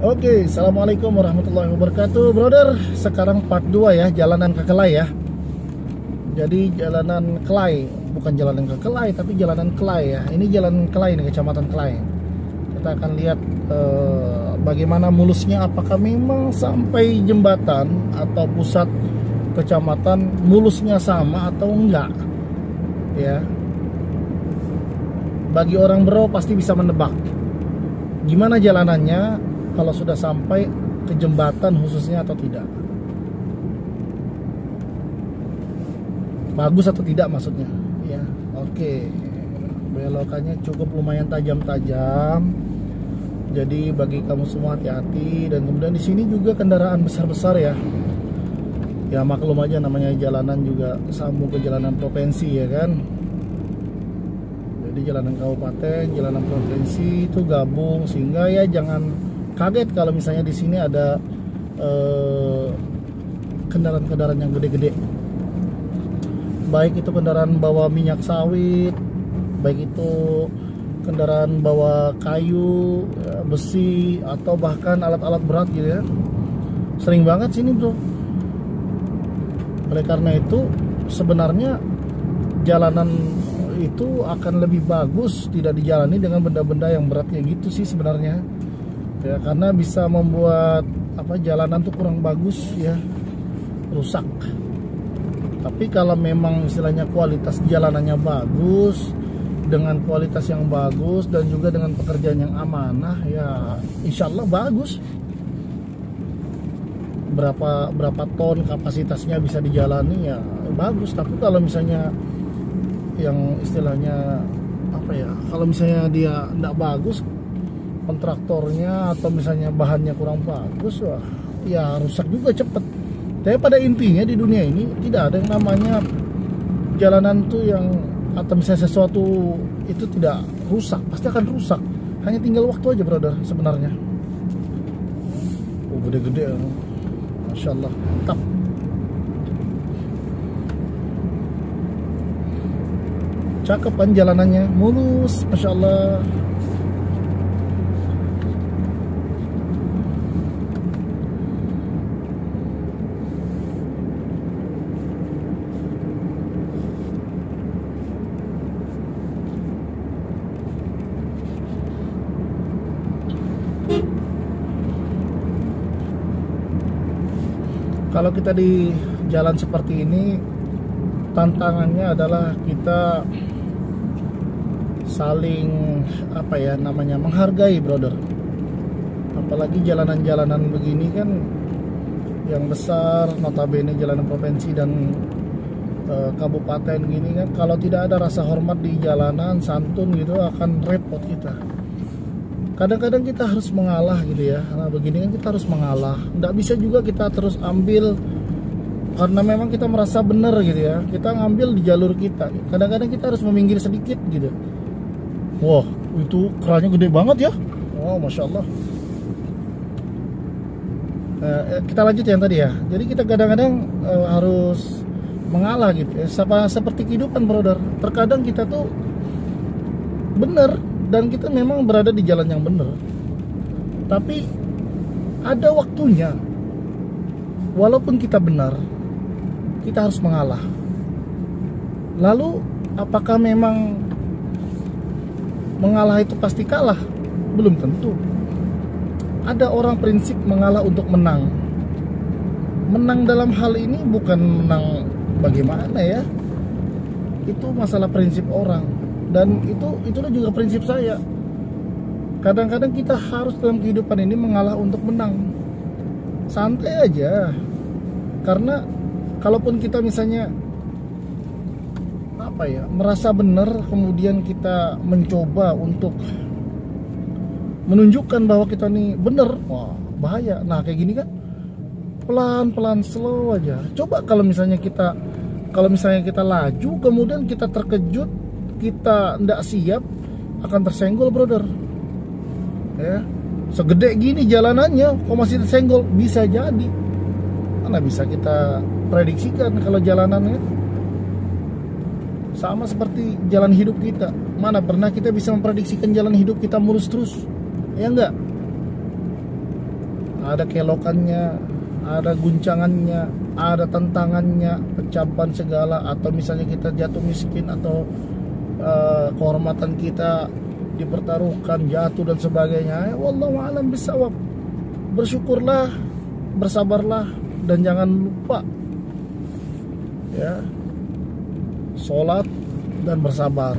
Oke, assalamualaikum warahmatullahi wabarakatuh, brother. Sekarang part 2 ya, jalanan ke Kelai ya. Jadi jalanan Kelai, bukan jalanan ke Kelai, tapi jalanan Kelai ya. Ini jalan Kelai nih, kecamatan Kelai. Kita akan lihat bagaimana mulusnya, apakah memang sampai jembatan atau pusat kecamatan mulusnya sama atau enggak. Ya. Bagi orang bro pasti bisa menebak gimana jalanannya kalau sudah sampai ke jembatan khususnya atau tidak. Bagus atau tidak maksudnya ya. Oke, belokannya cukup lumayan tajam-tajam. Jadi bagi kamu semua hati-hati. Dan kemudian di sini juga kendaraan besar-besar ya. Ya maklum aja, namanya jalanan juga sambung ke jalanan provinsi ya kan. Jadi jalanan kabupaten, jalanan provinsi itu gabung, sehingga ya jangan kaget kalau misalnya di sini ada kendaraan-kendaraan yang gede-gede. Baik itu kendaraan bawa minyak sawit, baik itu kendaraan bawa kayu, besi, atau bahkan alat-alat berat gitu ya. Sering banget sini bro. Oleh karena itu sebenarnya jalanan itu akan lebih bagus tidak dijalani dengan benda-benda yang berat kayak gitu sih sebenarnya. Ya, karena bisa membuat jalanan tuh kurang bagus ya, rusak. Tapi kalau memang istilahnya kualitas jalanannya bagus, dengan kualitas yang bagus dan juga dengan pekerjaan yang amanah, ya insya Allah bagus. Berapa ton kapasitasnya bisa dijalani ya bagus. Tapi kalau misalnya yang istilahnya kalau misalnya dia tidak bagus, kontraktornya atau misalnya bahannya kurang bagus, wah ya rusak juga cepet. Tapi pada intinya di dunia ini tidak ada yang namanya jalanan tuh yang atau misalnya sesuatu itu tidak rusak, pasti akan rusak. Hanya tinggal waktu aja brother sebenarnya. Oh gede-gede, Masya Allah, mantap. Cakep kan jalanannya, mulus, Masya Allah. Kalau kita di jalan seperti ini, tantangannya adalah kita saling menghargai brother. Apalagi jalanan-jalanan begini kan yang besar, notabene jalanan provinsi dan kabupaten gini kan, kalau tidak ada rasa hormat di jalanan, santun gitu, akan repot kita. Kadang-kadang kita harus mengalah gitu ya. Nah begini kan kita harus mengalah. Nggak bisa juga kita terus ambil karena memang kita merasa benar gitu ya. Kita ngambil di jalur kita. Kadang-kadang kita harus meminggir sedikit gitu. Wah itu kerannya gede banget ya. Oh Masya Allah. Kita lanjut yang tadi ya. Jadi kita kadang-kadang harus mengalah gitu ya. Seperti kehidupan brother. Terkadang kita tuh benar dan kita memang berada di jalan yang benar, tapi ada waktunya. Walaupun kita benar, kita harus mengalah. Lalu apakah memang mengalah itu pasti kalah? Belum tentu. Ada orang prinsip mengalah untuk menang. Menang dalam hal ini bukan menang bagaimana ya, itu masalah prinsip orang. Dan itulah juga prinsip saya. Kadang-kadang kita harus dalam kehidupan ini mengalah untuk menang. Santai aja. Karena kalaupun kita misalnya merasa benar, kemudian kita mencoba untuk menunjukkan bahwa kita nih benar, wah bahaya. Nah kayak gini kan pelan-pelan, slow aja. Coba kalau misalnya kita laju, kemudian kita terkejut, kita tidak siap, akan tersenggol brother ya. Segede gini jalanannya kok masih tersenggol, bisa jadi. Mana bisa kita prediksikan kalau jalanannya. Sama seperti jalan hidup kita, mana pernah kita bisa memprediksikan jalan hidup kita mulus terus, ya enggak? ada kelokannya, ada guncangannya, ada tantangannya, pecah ban segala, atau misalnya kita jatuh miskin atau kehormatan kita dipertaruhkan, jatuh dan sebagainya. Wallahu a'lam bishawab. Bersyukurlah, bersabarlah, dan jangan lupa ya, sholat dan bersabar.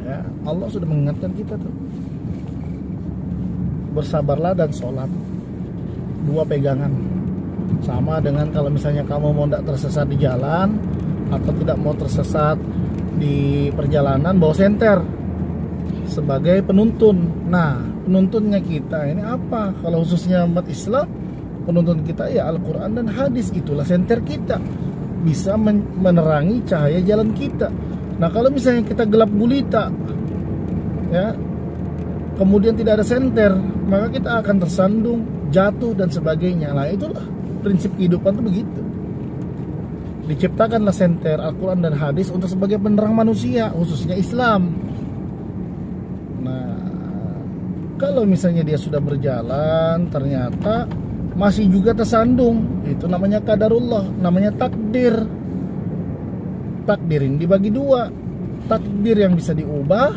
Ya, Allah sudah mengingatkan kita tuh. Bersabarlah dan sholat, dua pegangan. Sama dengan kalau misalnya kamu mau tidak tersesat di jalan atau tidak mau tersesat di perjalanan, bawa senter sebagai penuntun. Nah, penuntunnya kita ini apa? Kalau khususnya umat Islam, penuntun kita ya Al-Quran dan hadis. Itulah senter kita, bisa menerangi cahaya jalan kita. Nah, kalau misalnya kita gelap gulita ya, kemudian tidak ada senter, maka kita akan tersandung, jatuh dan sebagainya. Nah, itulah prinsip kehidupan itu begitu. Diciptakanlah senter Al-Quran dan hadis untuk sebagai penerang manusia, khususnya Islam. Nah, kalau misalnya dia sudah berjalan ternyata masih juga tersandung, itu namanya qadarullah, namanya takdir. Takdir ini dibagi dua, takdir yang bisa diubah,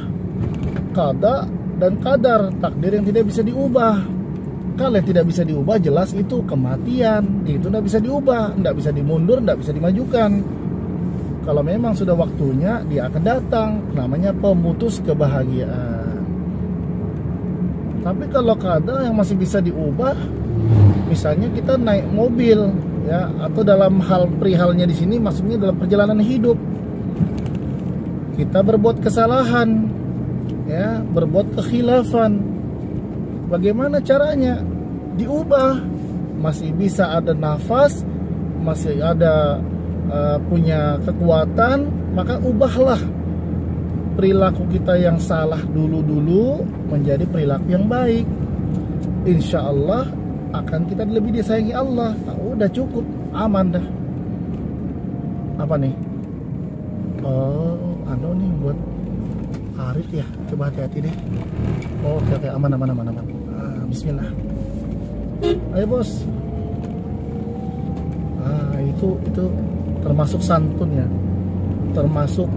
qada, dan qadar, takdir yang tidak bisa diubah. Kalau yang tidak bisa diubah, jelas itu kematian, itu tidak bisa diubah, tidak bisa dimundur, tidak bisa dimajukan. Kalau memang sudah waktunya, dia akan datang, namanya pemutus kebahagiaan. Tapi kalau qada yang masih bisa diubah, misalnya kita naik mobil ya, atau dalam hal perihalnya di sini maksudnya dalam perjalanan hidup, kita berbuat kesalahan ya, berbuat kekhilafan, bagaimana caranya? Diubah. Masih bisa ada nafas, masih ada punya kekuatan, maka ubahlah perilaku kita yang salah dulu menjadi perilaku yang baik. Insya Allah akan kita lebih disayangi Allah. Nah, udah cukup, aman dah. Apa nih? Oh, nih buat Arif ya. Coba hati-hati deh. Oh, oke, aman. Bismillah. Ayo bos. Itu termasuk santun ya. Termasuk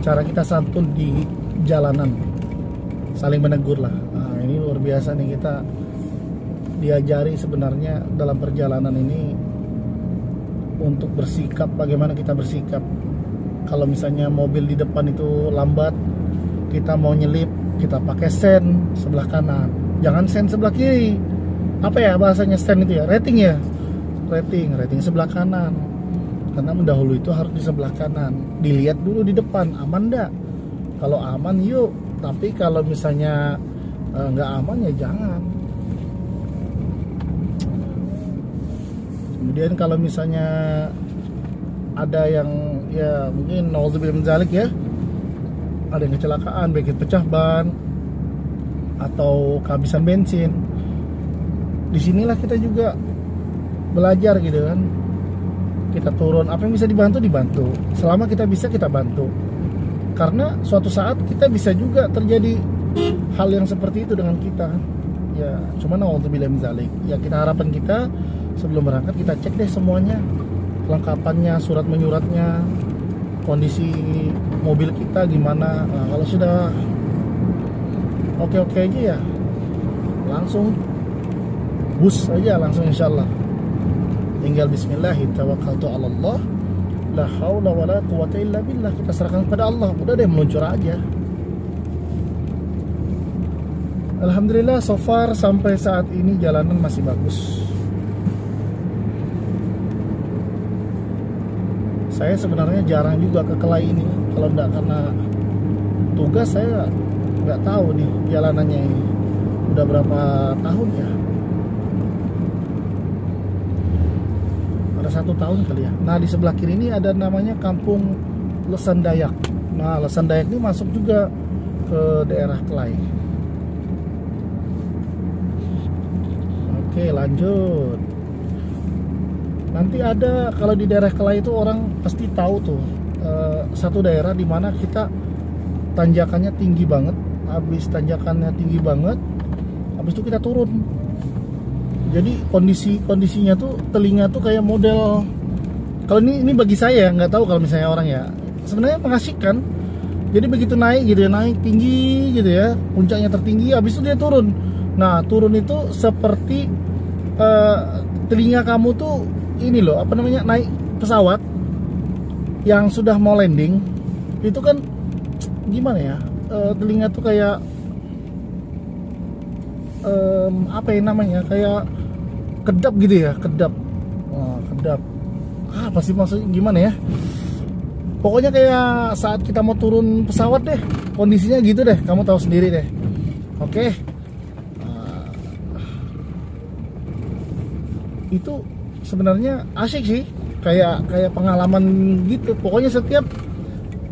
cara kita santun di jalanan. Saling menegur lah. Ini luar biasa nih, kita diajari sebenarnya dalam perjalanan ini untuk bersikap, bagaimana kita bersikap. Kalau misalnya mobil di depan itu lambat, kita mau nyelip, kita pakai sen sebelah kanan, jangan sen sebelah kiri. Apa ya bahasanya sen itu ya? Rating ya? Rating sebelah kanan. Karena mendahului itu harus di sebelah kanan. Dilihat dulu di depan, aman enggak? Kalau aman yuk, tapi kalau misalnya nggak aman ya jangan. Kemudian kalau misalnya ada yang ya mungkin nauzubillah min dzalik ya, ada yang kecelakaan, baik pecah ban atau kehabisan bensin, disinilah kita juga belajar gitu kan. Kita turun, apa yang bisa dibantu, selama kita bisa kita bantu, karena suatu saat kita bisa juga terjadi hal yang seperti itu dengan kita ya. Cuman nauzubillah min dzalik ya, kita harapan kita sebelum berangkat kita cek deh semuanya, kelengkapannya, surat menyuratnya, kondisi mobil kita gimana. Nah, kalau sudah oke aja ya, langsung bus aja, langsung insyaallah. Tinggal bismillah, tawakkaltu 'ala Allah, la haula wala quwata illa billah. Kita serahkan kepada Allah, udah deh meluncur aja. Alhamdulillah so far sampai saat ini jalanan masih bagus. Saya sebenarnya jarang juga ke Kelai ini, kalau enggak karena tugas saya nggak tahu nih jalanannya ini udah berapa tahun ya. Ada 1 tahun kali ya. Nah, di sebelah kiri ini ada namanya Kampung Lesan Dayak. Nah, Lesan Dayak ini masuk juga ke daerah Kelai. Oke, lanjut. Nanti ada, kalau di daerah Kelai itu orang pasti tahu tuh satu daerah di mana kita tanjakannya tinggi banget, habis tanjakannya tinggi banget, habis itu kita turun. Jadi kondisinya tuh telinga tuh kayak model, kalau ini bagi saya, nggak tahu kalau misalnya orang ya, sebenarnya mengasihkan. Jadi begitu naik gitu ya, naik tinggi gitu ya, puncaknya tertinggi, habis itu dia turun. Nah turun itu seperti telinga kamu tuh ini loh, apa namanya, naik pesawat yang sudah mau landing, itu kan gimana ya, telinga tuh kayak apa ya namanya, kayak kedap gitu ya, kedap. Wah, kedap apa sih maksudnya, gimana ya, pokoknya kayak saat kita mau turun pesawat deh, kondisinya gitu deh, kamu tahu sendiri deh. Oke. Itu sebenarnya asik sih, kayak pengalaman gitu. Pokoknya setiap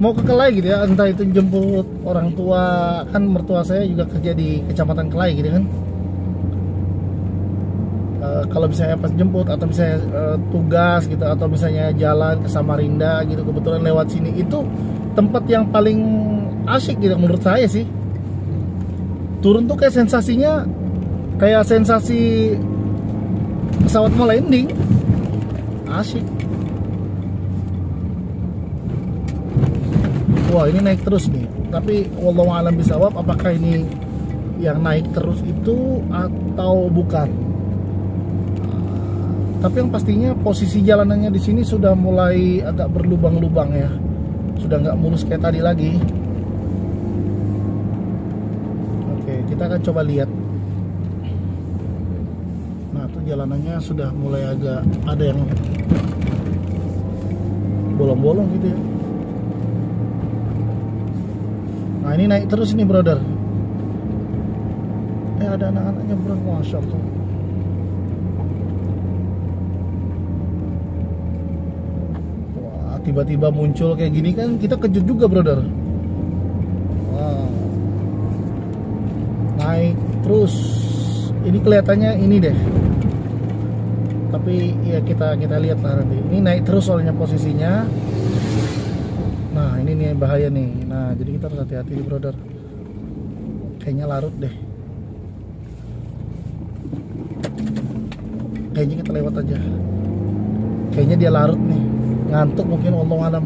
mau ke Kelai gitu ya, entah itu jemput orang tua, kan mertua saya juga kerja di Kecamatan Kelai gitu kan. Kalau misalnya pas jemput atau misalnya tugas gitu, atau misalnya jalan ke Samarinda gitu, kebetulan lewat sini, itu tempat yang paling asik gitu menurut saya sih. Turun tuh kayak sensasinya kayak sensasi pesawat mau landing, asik. Wah ini naik terus nih, tapi wallahu alam bisawab, apakah ini yang naik terus itu atau bukan. Tapi yang pastinya posisi jalanannya di sini sudah mulai agak berlubang-lubang ya, sudah nggak mulus kayak tadi lagi. Oke, kita akan coba lihat. Nah, tuh jalanannya sudah mulai agak ada yang bolong-bolong gitu ya. Nah, ini naik terus nih, brother. Ada anak-anak nyebrang, masya Allah. Wah, tiba-tiba muncul kayak gini kan kita kejut juga, brother. Wow. Naik terus. Ini kelihatannya ini deh. Tapi ya kita lihat lah nanti. Ini naik terus soalnya posisinya. Nah ini nih bahaya nih. Nah jadi kita harus hati-hati, brother. Kayaknya larut deh. Kayaknya kita lewat aja. Kayaknya dia larut nih. Ngantuk mungkin, wallahu alam.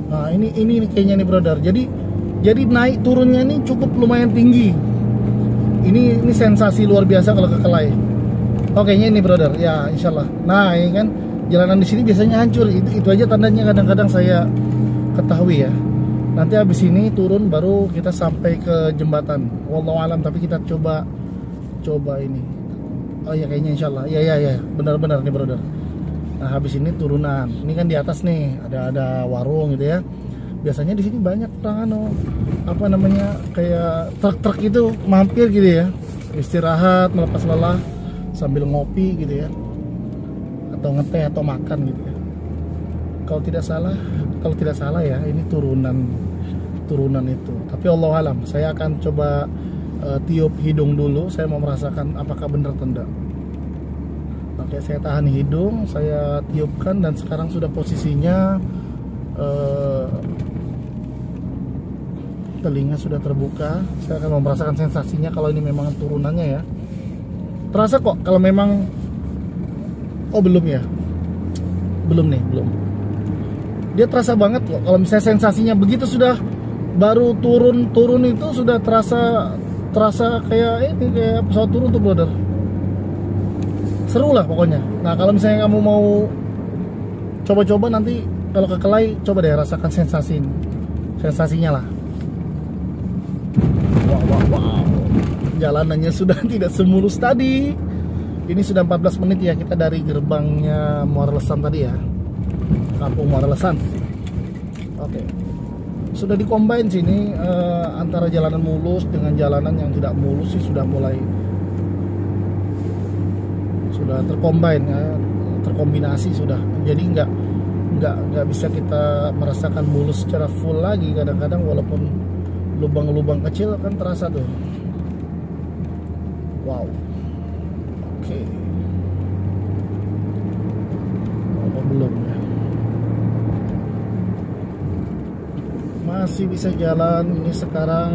Nah ini kayaknya nih, brother. Jadi naik turunnya ini cukup lumayan tinggi. Ini sensasi luar biasa kalau ke Kelai. Kayaknya ini, brother. Ya insyaallah. Nah ini kan jalanan di sini biasanya hancur. Itu aja tandanya kadang-kadang saya ketahui ya. Nanti habis ini turun baru kita sampai ke jembatan. Wallahu alam, tapi kita coba ini. Oh ya kayaknya insyaallah. Ya benar-benar nih, brother. Nah habis ini turunan. Ini kan di atas nih ada warung gitu ya. Biasanya di sini banyak orang apa namanya, kayak truk-truk itu mampir gitu ya, istirahat melepas lelah sambil ngopi gitu ya, atau ngeteh atau makan gitu ya. Kalau tidak salah ya, ini turunan itu. Tapi Allah alam, saya akan coba tiup hidung dulu. Saya mau merasakan apakah benar atau tidak. Oke, saya tahan hidung, saya tiupkan, dan sekarang sudah posisinya telinga sudah terbuka. Saya akan merasakan sensasinya kalau ini memang turunannya ya. Terasa kok kalau memang. Belum ya, belum. Dia terasa banget kok kalau misalnya sensasinya begitu sudah baru turun itu sudah terasa kayak pesawat turun tuh, brother. Seru lah pokoknya. Nah kalau misalnya kamu mau coba-coba nanti kalau ke Kelai, coba deh rasakan sensasinya lah. Wow. Jalanannya sudah tidak semulus tadi. Ini sudah 14 menit ya kita dari gerbangnya Muara Lesan tadi ya, Kampung Muara Lesan. Oke. Sudah dikombin sini antara jalanan mulus dengan jalanan yang tidak mulus sih sudah terkombin ya, terkombinasi sudah. Jadi nggak bisa kita merasakan mulus secara full lagi. Kadang-kadang walaupun lubang-lubang kecil kan terasa tuh. Wow. Oke. Belum ya. masih bisa jalan. Ini sekarang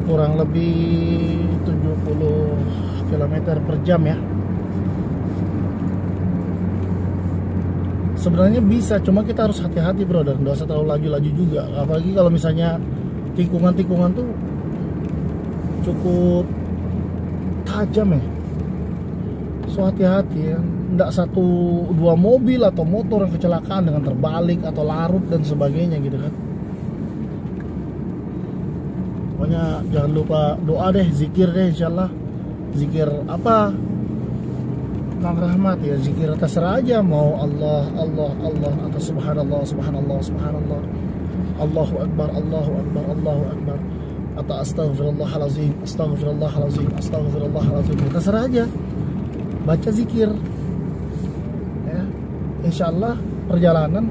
kurang lebih 70 km per jam ya. Sebenarnya bisa, cuma kita harus hati-hati brother, nggak usah terlalu laju-laju juga. Apalagi kalau misalnya tikungan-tikungan tuh cukup tajam ya. So hati-hati ya, nggak 1-2 mobil atau motor yang kecelakaan dengan terbalik atau larut dan sebagainya gitu kan. Pokoknya jangan lupa doa deh, zikir deh insyaallah. Zikir apa? Kang Rahmat ya, zikir terserah aja, mau Allah Allah Allah atau subhanallah subhanallah subhanallah, Allahu akbar Allahu akbar Allahu akbar, atau astagfirullahalazim astagfirullahalazim astagfirullahalazim, terserah aja, baca zikir ya, insyaallah perjalanan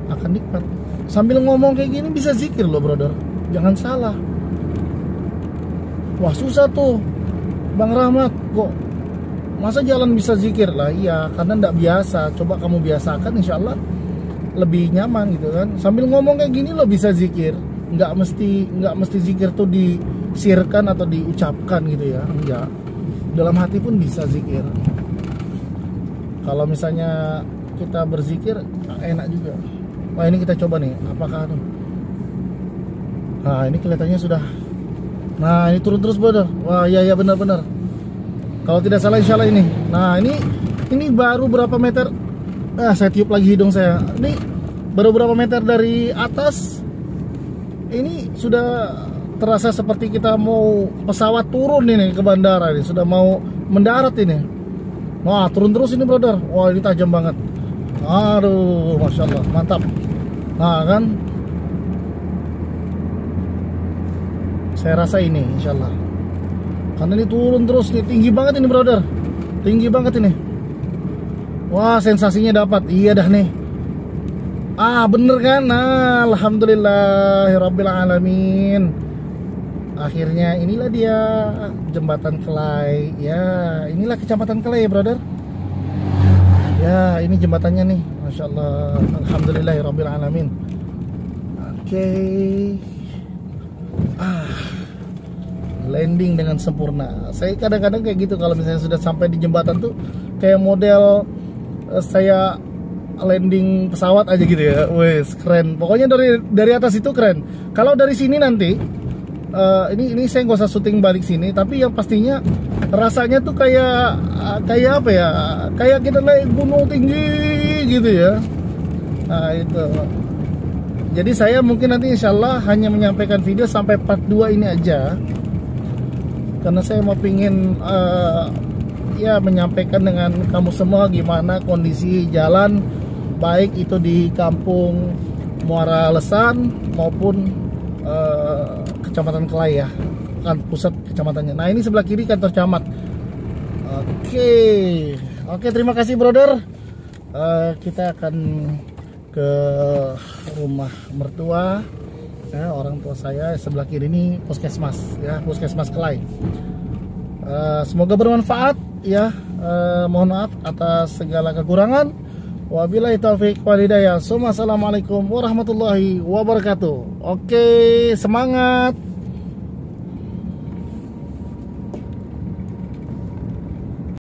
akan nikmat. Sambil ngomong kayak gini bisa zikir loh brother, jangan salah. Wah susah tuh Bang Rahmat, kok masa jalan bisa zikir? Lah iya, karena ndak biasa. Coba kamu biasakan, insya Allah lebih nyaman gitu kan. Sambil ngomong kayak gini lo bisa zikir. Nggak mesti zikir tuh disirkan atau diucapkan gitu ya. Enggak. Dalam hati pun bisa zikir. Kalau misalnya kita berzikir enak juga. Wah ini kita coba nih, apakah tuh? Nah ini kelihatannya sudah. Nah ini turun terus brother. Wah iya benar-benar. Kalau tidak salah insya Allah ini. Nah ini baru berapa meter? Saya tiup lagi hidung saya. Ini baru berapa meter dari atas. Ini sudah terasa seperti kita mau pesawat turun ini ke bandara ini. Sudah mau mendarat ini. Wah turun terus ini brother. Wah ini tajam banget. Aduh masya Allah mantap. Nah kan, saya rasa ini insya Allah. Karena ini turun terus nih, tinggi banget ini brother, tinggi banget ini. Wah sensasinya dapat, iya dah nih. Bener kan? Nah alhamdulillahirabbil alamin. Akhirnya inilah dia jembatan Kelai. Ya inilah kecamatan Kelai brother. Ya ini jembatannya nih, masya Allah, alhamdulillahirabbil alamin. Oke. Landing dengan sempurna. Saya kadang-kadang kayak gitu kalau misalnya sudah sampai di jembatan tuh kayak model saya landing pesawat aja gitu ya. Wes keren. Pokoknya dari atas itu keren. Kalau dari sini nanti ini saya nggak usah syuting balik sini, tapi yang pastinya rasanya tuh kayak apa ya? Kayak kita naik gunung tinggi gitu ya. Nah itu. Jadi saya mungkin nanti insya Allah hanya menyampaikan video sampai part 2 ini aja. Karena saya mau pingin ya menyampaikan dengan kamu semua gimana kondisi jalan, baik itu di kampung Muara Lesan maupun Kecamatan Kelai ya, kan pusat kecamatannya. Nah ini sebelah kiri kantor camat. Oke, terima kasih brother. Kita akan ke rumah mertua. Ya, orang tua saya sebelah kiri ini puskesmas ya, puskesmas Kelai. Semoga bermanfaat ya. Mohon maaf atas segala kekurangan. Wabillahi taufiq wal hidayah. Assalamualaikum warahmatullahi wabarakatuh. Oke, semangat.